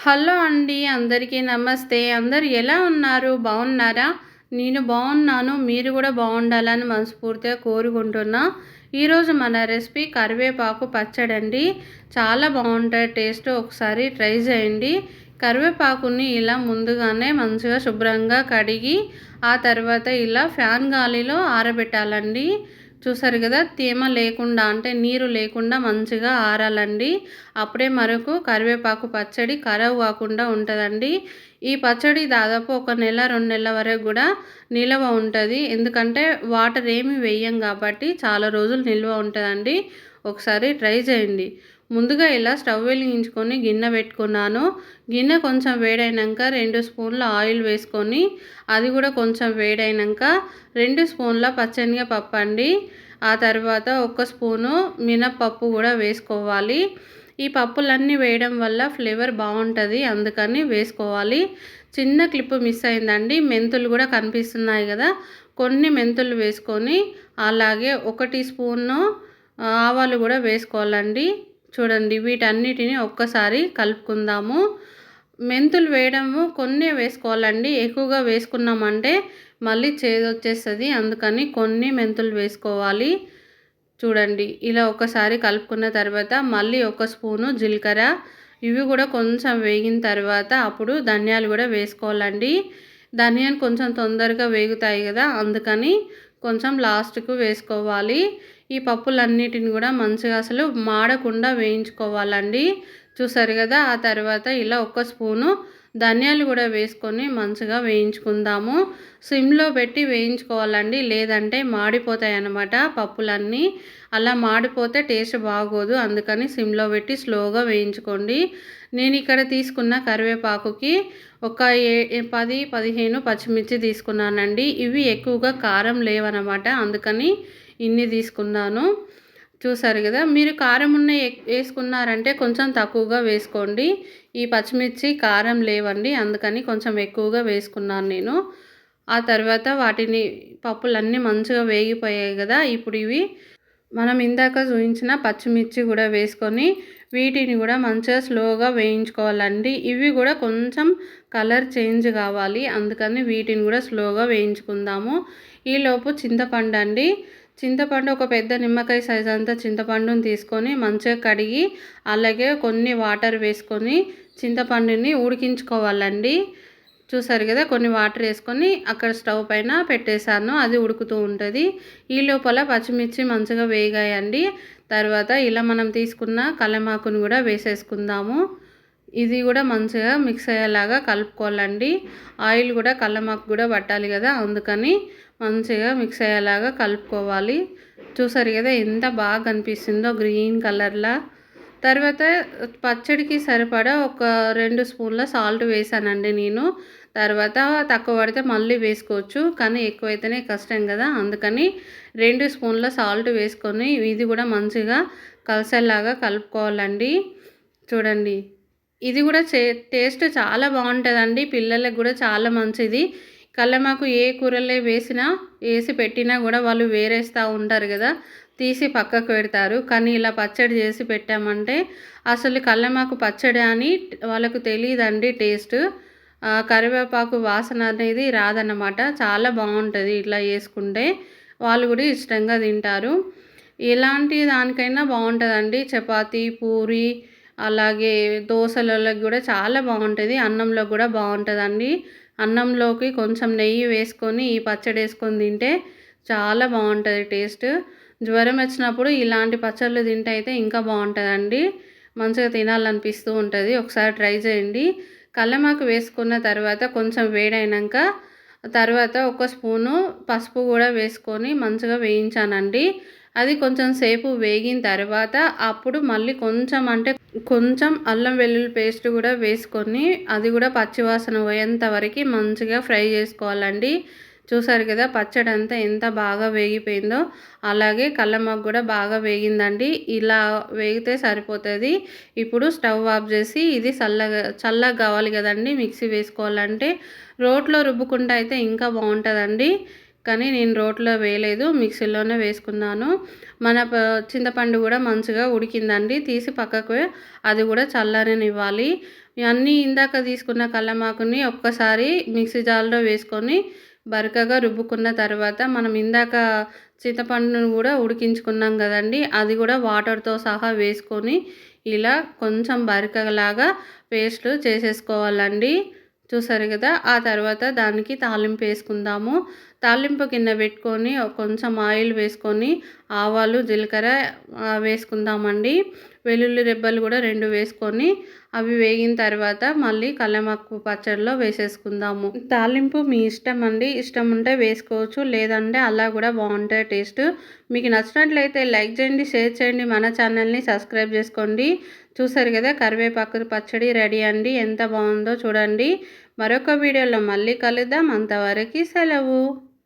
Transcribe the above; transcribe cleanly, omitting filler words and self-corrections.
Hello అండి. అందరికీ నమస్తే. అందరూ ఎలా ఉన్నారు? బాగున్నారా? నేను బాగున్నాను. మీరు కూడా బాగుండాలని మనస్ఫూర్తిగా కోరుకుంటున్నా. ఈరోజు మన రెసిపీ కరివేపాకు పచ్చడండి. చాలా బాగుంటుంది టేస్ట్. ఒకసారి ట్రై చేయండి. కరివేపాకుని ఇలా ముందుగానే మంచిగా శుభ్రంగా కడిగి ఆ తర్వాత ఇలా ఫ్యాన్ గాలిలో ఆరబెట్టాలండి. చూసారు కదా, తేమ లేకుండా అంటే నీరు లేకుండా మంచిగా ఆరాలండి. అప్పుడే మనకు కరివేపాకు పచ్చడి ఖరాబ్ కాకుండా ఉంటుందండి. ఈ పచ్చడి దాదాపు ఒక నెల 2 నెలల వరకు కూడా నిల్వ ఉంటుంది. ఎందుకంటే వాటర్ ఏమి వేయం కాబట్టి చాలా రోజులు నిల్వ ఉంటుందండి. ఒకసారి ట్రై చేయండి. ముందుగా ఇలా స్టవ్ వెలిగించుకొని గిన్నె పెట్టుకున్నాను. గిన్నె కొంచెం వేడైనాక 2 స్పూన్ల ఆయిల్ వేసుకొని అది కూడా కొంచెం వేడైనాక 2 స్పూన్ల పచ్చనిగపప్పు అండి. ఆ తర్వాత 1 స్పూను మినప్పప్పు కూడా వేసుకోవాలి. ఈ పప్పులన్నీ వేయడం వల్ల ఫ్లేవర్ బాగుంటుంది, అందుకని వేసుకోవాలి. చిన్న క్లిప్ మిస్ అయిందండి. మెంతులు కూడా కనిపిస్తున్నాయి కదా, కొన్ని మెంతులు వేసుకొని అలాగే 1 స్పూను ఆవాలు కూడా వేసుకోవాలండి. చూడండి, వీటన్నిటిని ఒక్కసారి కలుపుకుందాము. మెంతులు వేయడము కొన్ని వేసుకోవాలండి. ఎక్కువగా వేసుకున్నామంటే మళ్ళీ చేదొచ్చేస్తుంది, అందుకని కొన్ని మెంతులు వేసుకోవాలి. చూడండి, ఇలా ఒకసారి కలుపుకున్న తర్వాత మళ్ళీ 1 స్పూను జీలకర్ర, ఇవి కూడా కొంచెం వేగిన తర్వాత అప్పుడు ధనియాలు కూడా వేసుకోవాలండి. ధనియాలు కొంచెం తొందరగా వేగుతాయి కదా, అందుకని కొంచెం లాస్ట్కు వేసుకోవాలి. ఈ పప్పులన్నిటిని కూడా మంచిగా అసలు మాడకుండా వేయించుకోవాలండి. చూసారు కదా, ఆ తర్వాత ఇలా 1 స్పూను ధనియాలు కూడా వేసుకొని మంచిగా వేయించుకుందాము. సిమ్లో పెట్టి వేయించుకోవాలండి, లేదంటే మాడిపోతాయి అన్నమాట పప్పులన్నీ. అలా మాడిపోతే టేస్ట్ బాగోదు, అందుకని సిమ్లో పెట్టి స్లోగా వేయించుకోండి. నేను ఇక్కడ తీసుకున్న కరివేపాకుకి ఒక 10-15 పచ్చిమిర్చి తీసుకున్నానండి. ఇవి ఎక్కువగా కారం లేవన్నమాట, అందుకని ఇన్ని తీసుకున్నాను. చూసారు కదా, మీరు కారం ఉన్న వేసుకున్నారంటే కొంచెం తక్కువగా వేసుకోండి. ఈ పచ్చిమిర్చి కారం లేవండి, అందుకని కొంచెం ఎక్కువగా వేసుకున్నాను నేను. ఆ తర్వాత వాటిని పప్పులన్నీ మంచిగా వేగిపోయాయి కదా, ఇప్పుడు ఇవి మనం ఇందాక చూపించిన పచ్చిమిర్చి కూడా వేసుకొని వీటిని కూడా మంచిగా స్లోగా వేయించుకోవాలండి. ఇవి కూడా కొంచెం కలర్ చేంజ్ కావాలి, అందుకని వీటిని కూడా స్లోగా వేయించుకుందాము. ఈలోపు చింతపండు అండి. చింతపండు ఒక పెద్ద నిమ్మకాయ సైజ్ అంతా చింతపండుని తీసుకొని మంచిగా కడిగి అలాగే కొన్ని వాటర్ వేసుకొని చింతపండుని ఉడికించుకోవాలండి. చూసారు కదా, కొన్ని వాటర్ వేసుకొని అక్కడ స్టవ్ పైన పెట్టేశాను, అది ఉడుకుతూ ఉంటుంది. ఈ లోపల పచ్చిమిర్చి మంచిగా వేగాయండి. తర్వాత ఇలా మనం తీసుకున్న కల్లెమాకును కూడా వేసేసుకుందాము. ఇది కూడా మంచిగా మిక్స్ అయ్యేలాగా కలుపుకోవాలండి. ఆయిల్ కూడా కల్లెమాకు కూడా పట్టాలి కదా, అందుకని మంచిగా మిక్స్ అయ్యేలాగా కలుపుకోవాలి. చూసారు కదా ఎంత బాగా కనిపిస్తుందో గ్రీన్ కలర్లా. తర్వాత పచ్చడికి సరిపడా ఒక 2 స్పూన్ల సాల్ట్ వేసానండి నేను. తర్వాత తక్కువ పడితే మళ్ళీ వేసుకోవచ్చు, కానీ ఎక్కువైతేనే కష్టం కదా, అందుకని 2 స్పూన్ల సాల్ట్ వేసుకొని ఇది కూడా మంచిగా కలిసేలాగా కలుపుకోవాలండి. చూడండి, ఇది కూడా టేస్ట్ చాలా బాగుంటుందండి. పిల్లలకు కూడా చాలా మంచిది. కల్లెమాకు ఏ కూరలో వేసి పెట్టినా కూడా వాళ్ళు వేరేస్తూ ఉంటారు కదా, తీసి పక్కకు పెడతారు. కానీ ఇలా పచ్చడి చేసి పెట్టామంటే అసలు కల్లెమాకు పచ్చడి అని వాళ్ళకు తెలియదండి టేస్ట్. కరివేపాకు వాసన అనేది రాదన్నమాట. చాలా బాగుంటుంది ఇట్లా చేసుకుంటే, వాళ్ళు కూడా ఇష్టంగా తింటారు. ఎలాంటి దానికైనా బాగుంటుందండి. చపాతీ, పూరి, అలాగే దోశలలోకి కూడా చాలా బాగుంటుంది. అన్నంలో కూడా బాగుంటుందండి. అన్నంలోకి కొంచెం నెయ్యి వేసుకొని ఈ పచ్చడి వేసుకొని తింటే చాలా బాగుంటుంది టేస్ట్. జ్వరం వచ్చినప్పుడు ఇలాంటి పచ్చళ్ళు తింటే అయితే ఇంకా బాగుంటుందండి. మంచిగా తినాలనిపిస్తూ ఉంటుంది. ఒకసారి ట్రై చేయండి. కల్లెమాకు వేసుకున్న తర్వాత కొంచెం వేడైనాక తర్వాత 1 స్పూను పసుపు కూడా వేసుకొని మంచిగా వేయించానండి. అది కొంచెం సేపు వేగిన తర్వాత అప్పుడు మళ్ళీ కొంచెం అల్లం వెల్లుల్లి పేస్ట్ కూడా వేసుకొని అది కూడా పచ్చివాసన పోయేంత వరకు మంచిగా ఫ్రై చేసుకోవాలండి. చూసారు కదా, పచ్చడి అంతా ఎంత బాగా వేగిపోయిందో. అలాగే కల్లెమాకు కూడా బాగా వేగిందండి. ఇలా వేగితే సరిపోతుంది. ఇప్పుడు స్టవ్ ఆఫ్ చేసి ఇది చల్లగా కావాలి కదండి, మిక్సీ వేసుకోవాలంటే. రోట్లో రుబ్బుకుంటే అయితే ఇంకా బాగుంటుందండి, కానీ నేను రోట్లో వేయలేదు, మిక్సీలోనే వేసుకున్నాను. మన చింతపండు కూడా మంచిగా ఉడికిందండి. తీసి పక్కకు అది కూడా చల్లరనివ్వాలి. ఇవన్నీ ఇందాక తీసుకున్న కల్లమాకుని ఒక్కసారి మిక్సీ జార్లో వేసుకొని బరకగా రుబ్బుకున్న తర్వాత మనం ఇందాక చింతపండును కూడా ఉడికించుకున్నాం కదండి, అది కూడా వాటర్తో సహా వేసుకొని ఇలా కొంచెం బరకలాగా పేస్ట్ చేసేసుకోవాలండి. చూసారు కదా. ఆ తర్వాత దానికి తాలింపు వేసుకుందాము. తాలింపు గిన్నె పెట్టుకొని కొంచెం ఆయిల్ వేసుకొని ఆవాలు జీలకర్ర వేసుకుందామండి. వెల్లుల్లి రెబ్బలు కూడా 2 వేసుకొని అవి వేగిన తర్వాత మళ్ళీ కల్లెమాకు పచ్చడిలో వేసేసుకుందాము. తాలింపు మీ ఇష్టం అండి, ఇష్టం ఉంటే వేసుకోవచ్చు, లేదంటే అలా కూడా బాగుంటాయి టేస్ట్. మీకు నచ్చినట్లయితే లైక్ చేయండి, షేర్ చేయండి, మన ఛానల్ని సబ్స్క్రైబ్ చేసుకోండి. చూసారు కదా, కరివేపాకు పచ్చడి రెడీ అండి. ఎంత బాగుందో చూడండి. మరొక వీడియోలో మళ్ళీ కలుద్దాం. అంతవరకు సెలవు.